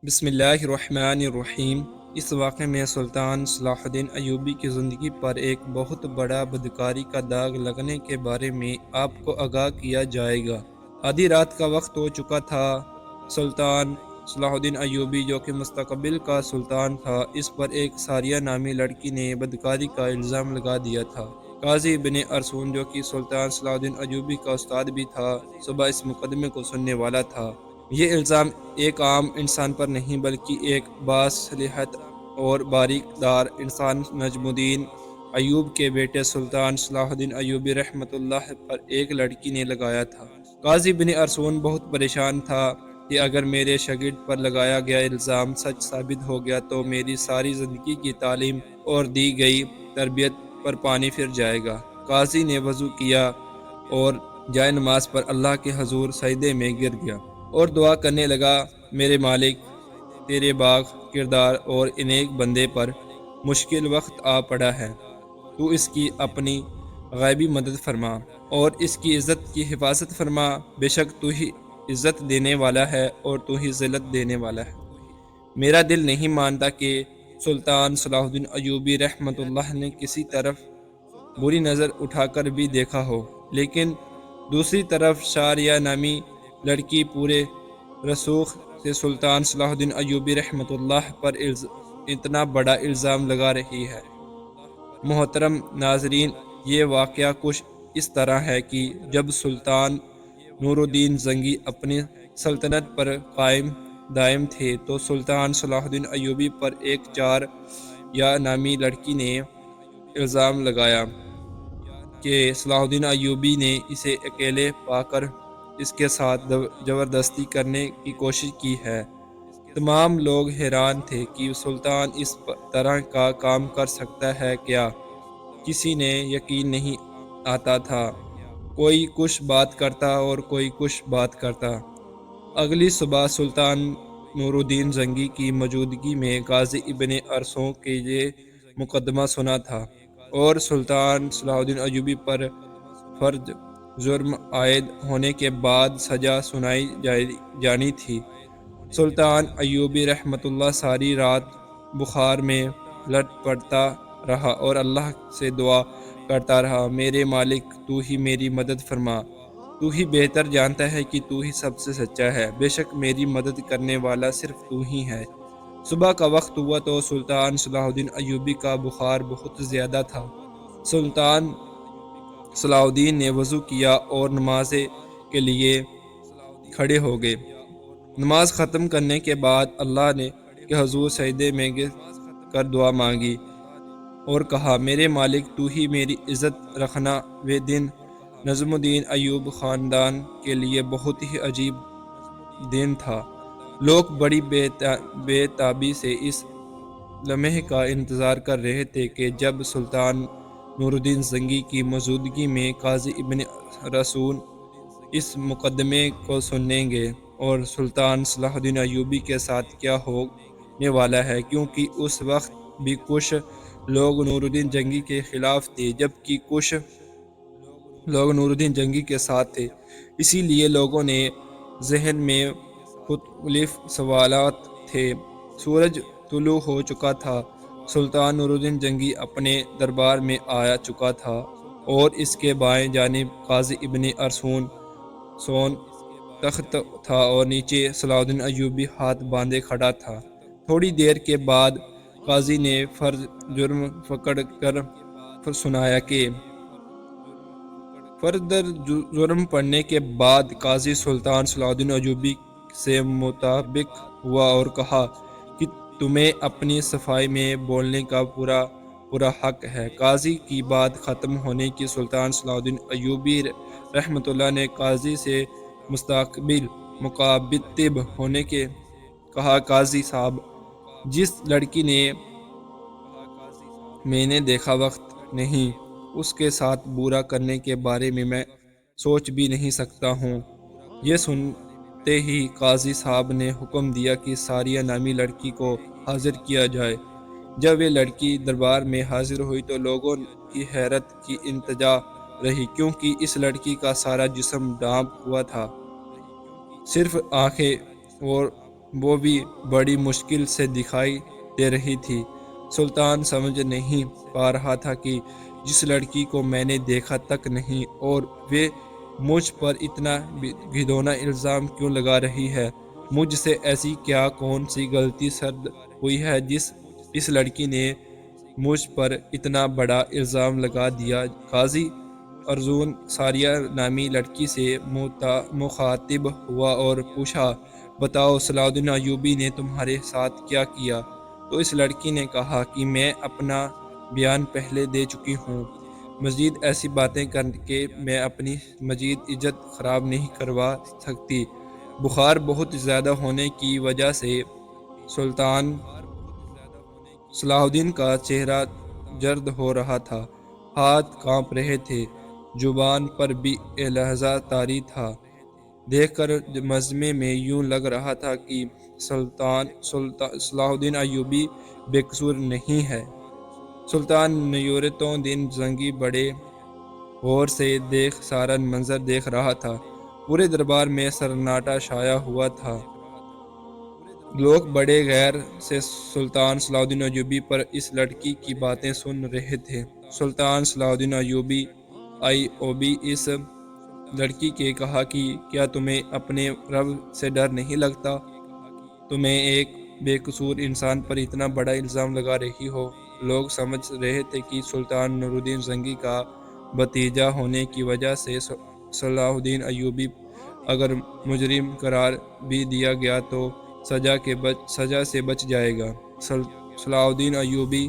بسم اللہ الرحمن الرحیم۔ اس واقعے میں سلطان صلاح الدین ایوبی کی زندگی پر ایک بہت بڑا بدکاری کا داغ لگنے کے بارے میں آپ کو آگاہ کیا جائے گا۔ آدھی رات کا وقت ہو چکا تھا۔ سلطان صلاح الدین ایوبی جو کہ مستقبل کا سلطان تھا، اس پر ایک ساریہ نامی لڑکی نے بدکاری کا الزام لگا دیا تھا۔ قاضی ابن ارسون جو کہ سلطان صلاح الدین ایوبی کا استاد بھی تھا، صبح اس مقدمے کو سننے والا تھا۔ یہ الزام ایک عام انسان پر نہیں بلکہ ایک باصلاحیت اور باریک دار انسان نجم الدین ایوب کے بیٹے سلطان صلاح الدین ایوبی رحمۃ اللہ پر ایک لڑکی نے لگایا تھا۔ قاضی بن ارسون بہت پریشان تھا کہ اگر میرے شاگرد پر لگایا گیا الزام سچ ثابت ہو گیا تو میری ساری زندگی کی تعلیم اور دی گئی تربیت پر پانی پھر جائے گا۔ قاضی نے وضو کیا اور جائے نماز پر اللہ کے حضور سجدے میں گر گیا اور دعا کرنے لگا، میرے مالک، تیرے باغ کردار اور انیک بندے پر مشکل وقت آ پڑا ہے، تو اس کی اپنی غیبی مدد فرما اور اس کی عزت کی حفاظت فرما۔ بے شک تو ہی عزت دینے والا ہے اور تو ہی ذلت دینے والا ہے۔ میرا دل نہیں مانتا کہ سلطان صلاح الدین ایوبی رحمۃ اللہ نے کسی طرف بری نظر اٹھا کر بھی دیکھا ہو، لیکن دوسری طرف شاریہ نامی لڑکی پورے رسوخ سے سلطان صلاح الدین ایوبی رحمۃ اللہ پر اتنا بڑا الزام لگا رہی ہے۔ محترم ناظرین، یہ واقعہ کچھ اس طرح ہے کہ جب سلطان نور الدین زنگی اپنی سلطنت پر قائم دائم تھے تو سلطان صلاح الدین ایوبی پر ایک چار نامی لڑکی نے الزام لگایا کہ صلاح الدین ایوبی نے اسے اکیلے پا کر اس کے ساتھ زبردستی کرنے کی کوشش کی ہے۔ تمام لوگ حیران تھے کہ سلطان اس طرح کا کام کر سکتا ہے کیا؟ کسی نے یقین نہیں آتا تھا۔ کوئی کچھ بات کرتا اور کوئی کچھ بات کرتا۔ اگلی صبح سلطان نور الدین زنگی کی موجودگی میں قاضی ابن ارسوں کے یہ مقدمہ سنا تھا اور سلطان صلاح الدین ایوبی پر فرض جرم عائد ہونے کے بعد سزا سنائی جانی تھی۔ سلطان ایوبی رحمۃ اللہ ساری رات بخار میں لٹ پڑتا رہا اور اللہ سے دعا کرتا رہا، میرے مالک، تو ہی میری مدد فرما، تو ہی بہتر جانتا ہے کہ تو ہی سب سے سچا ہے، بے شک میری مدد کرنے والا صرف تو ہی ہے۔ صبح کا وقت ہوا تو سلطان صلاح الدین ایوبی کا بخار بہت زیادہ تھا۔ سلطان صلاح الدین نے وضو کیا اور نماز کے لیے کھڑے ہو گئے۔ نماز ختم کرنے کے بعد اللہ نے کے حضور سجدے میں گر کر دعا مانگی اور کہا، میرے مالک، تو ہی میری عزت رکھنا۔ وہ دن نجم الدین ایوب خاندان کے لیے بہت ہی عجیب دن تھا۔ لوگ بڑی بے تابی سے اس لمحے کا انتظار کر رہے تھے کہ جب سلطان نور الدین زنگی کی موجودگی میں قاضی ابن ارسون اس مقدمے کو سنیں گے اور سلطان صلاح الدین ایوبی کے ساتھ کیا ہونے والا ہے، کیونکہ اس وقت بھی کچھ لوگ نور الدین زنگی کے خلاف تھے جبکہ کچھ لوگ نور الدین زنگی کے ساتھ تھے۔ اسی لیے لوگوں نے ذہن میں مختلف سوالات تھے۔ سورج طلوع ہو چکا تھا۔ سلطان نور الدین زنگی اپنے دربار میں آ چکا تھا اور اس کے بائیں جانب قاضی ابن ارسون سون تخت تھا اور نیچے صلاح الدین ایوبی ہاتھ باندھے کھڑا تھا۔ تھوڑی دیر کے بعد قاضی نے فرض جرم پکڑ کر سنایا کہ فرض جرم پڑھنے کے بعد قاضی سلطان صلاح الدین ایوبی سے مطابق ہوا اور کہا کہ تمہیں اپنی صفائی میں بولنے کا پورا حق ہے۔ قاضی کی بات ختم ہونے کی سلطان صلاح الدین ایوبی رحمۃ اللہ نے قاضی سے مستقبل مکاتب ہونے کے کہا، قاضی صاحب، جس لڑکی نے میں نے دیکھا وقت نہیں، اس کے ساتھ برا کرنے کے بارے میں سوچ بھی نہیں سکتا ہوں۔ یہ سنتے ہی قاضی صاحب نے حکم دیا کہ ساریہ نامی لڑکی کو حاضر کیا جائے۔ جب یہ لڑکی دربار میں حاضر ہوئی تو لوگوں کی حیرت کی انتہا رہی، کیونکہ اس لڑکی کا سارا جسم ڈھانپا ہوا تھا، صرف آنکھیں اور وہ بھی بڑی مشکل سے دکھائی دے رہی تھی۔ سلطان سمجھ نہیں پا رہا تھا کہ جس لڑکی کو میں نے دیکھا تک نہیں اور وہ مجھ پر اتنا گھناؤنا الزام کیوں لگا رہی ہے۔ مجھ سے ایسی کیا کون سی غلطی سرد ہوئی ہے جس اس لڑکی نے مجھ پر اتنا بڑا الزام لگا دیا۔ قاضی ارجن ساریہ نامی لڑکی سے مخاطب ہوا اور پوچھا، بتاؤ صلاح الدین ایوبی نے تمہارے ساتھ کیا کیا؟ تو اس لڑکی نے کہا کہ میں اپنا بیان پہلے دے چکی ہوں، مزید ایسی باتیں کر کے میں اپنی مزید عزت خراب نہیں کروا سکتی۔ بخار بہت زیادہ ہونے کی وجہ سے سلطان صلاح الدین کا چہرہ زرد ہو رہا تھا، ہاتھ کانپ رہے تھے، زبان پر بھی لہجہ طاری تھا۔ دیکھ کر مجمع میں یوں لگ رہا تھا کہ صلاح الدین ایوبی بے قصور نہیں ہے۔ سلطان نصرالدین زنگی بڑے غور سے سارا منظر دیکھ رہا تھا۔ پورے دربار میں سناٹا چھایا ہوا تھا۔ لوگ بڑے غور سے سلطان صلاح الدین ایوبی پر اس لڑکی کی باتیں سن رہے تھے۔ سلطان صلاح الدین ایوبی اس لڑکی کے کہا کہ کیا تمہیں اپنے رب سے ڈر نہیں لگتا؟ تمہیں ایک بے قصور انسان پر اتنا بڑا الزام لگا رہی ہو۔ لوگ سمجھ رہے تھے کہ سلطان نصرالدین زنگی کا بھتیجا ہونے کی وجہ سے صلاح الدین ایوبی اگر مجرم قرار بھی دیا گیا تو سزا سے بچ جائے گا۔ صلاح الدین ایوبی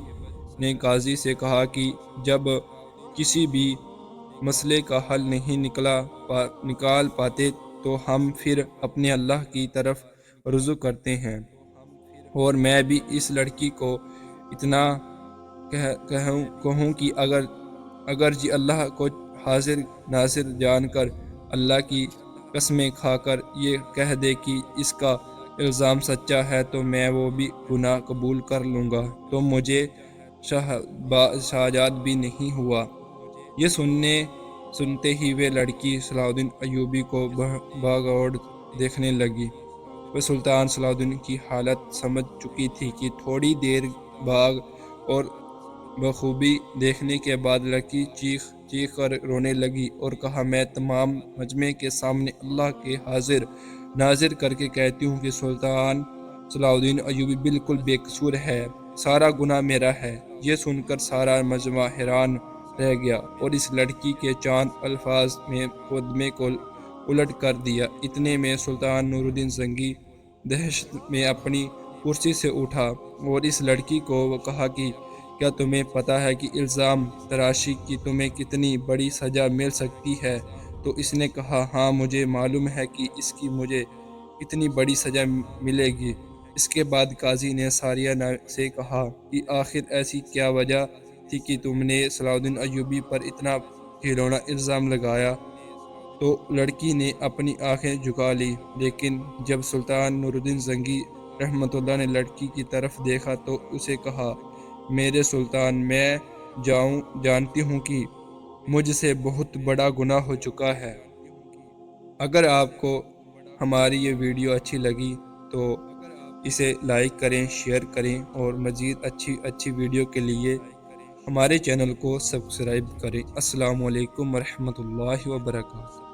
نے قاضی سے کہا کہ جب کسی بھی مسئلے کا حل نہیں نکال پاتے تو ہم پھر اپنے اللہ کی طرف رجوع کرتے ہیں، اور میں بھی اس لڑکی کو اتنا کہوں کہ اگر جی اللہ کو حاضر ناظر جان کر اللہ کی قسمیں کھا کر یہ کہہ دے کہ اس کا الزام سچا ہے تو میں وہ بھی گناہ قبول کر لوں گا تو مجھے شہزاد بھی نہیں ہوا۔ یہ سنتے ہی وہ لڑکی صلاح الدین ایوبی کو بغور دیکھنے لگی۔ وہ سلطان صلاح الدین کی حالت سمجھ چکی تھی کہ تھوڑی دیر بعد اور بخوبی دیکھنے کے بعد لڑکی چیخ کر رونے لگی اور کہا، میں تمام مجمع کے سامنے اللہ کے حاضر ناظر کر کے کہتی ہوں کہ سلطان صلاح الدین ایوبی بالکل بے قصور ہے، سارا گناہ میرا ہے۔ یہ سن کر سارا مجمع حیران رہ گیا اور اس لڑکی کے چند الفاظ میں مقدمے کو الٹ کر دیا۔ اتنے میں سلطان نصرالدین زنگی دہشت میں اپنی کرسی سے اٹھا اور اس لڑکی کو کہا کہ کیا تمہیں پتہ ہے کہ الزام تراشی کی تمہیں کتنی بڑی سزا مل سکتی ہے؟ تو اس نے کہا، ہاں مجھے معلوم ہے کہ اس کی مجھے اتنی بڑی سزا ملے گی۔ اس کے بعد قاضی نے ساریہ سے کہا کہ آخر ایسی کیا وجہ تھی کہ تم نے صلاح الدین ایوبی پر اتنا گھناؤنا الزام لگایا؟ تو لڑکی نے اپنی آنکھیں جھکا لی، لیکن جب سلطان نصرالدین زنگی رحمۃ اللہ نے لڑکی کی طرف دیکھا تو اسے کہا، میرے سلطان، میں جانتی ہوں کہ مجھ سے بہت بڑا گناہ ہو چکا ہے۔ اگر آپ کو ہماری یہ ویڈیو اچھی لگی تو اسے لائک کریں، شیئر کریں اور مزید اچھی ویڈیو کے لیے ہمارے چینل کو سبسکرائب کریں۔ السلام علیکم ورحمۃ اللہ وبرکاتہ۔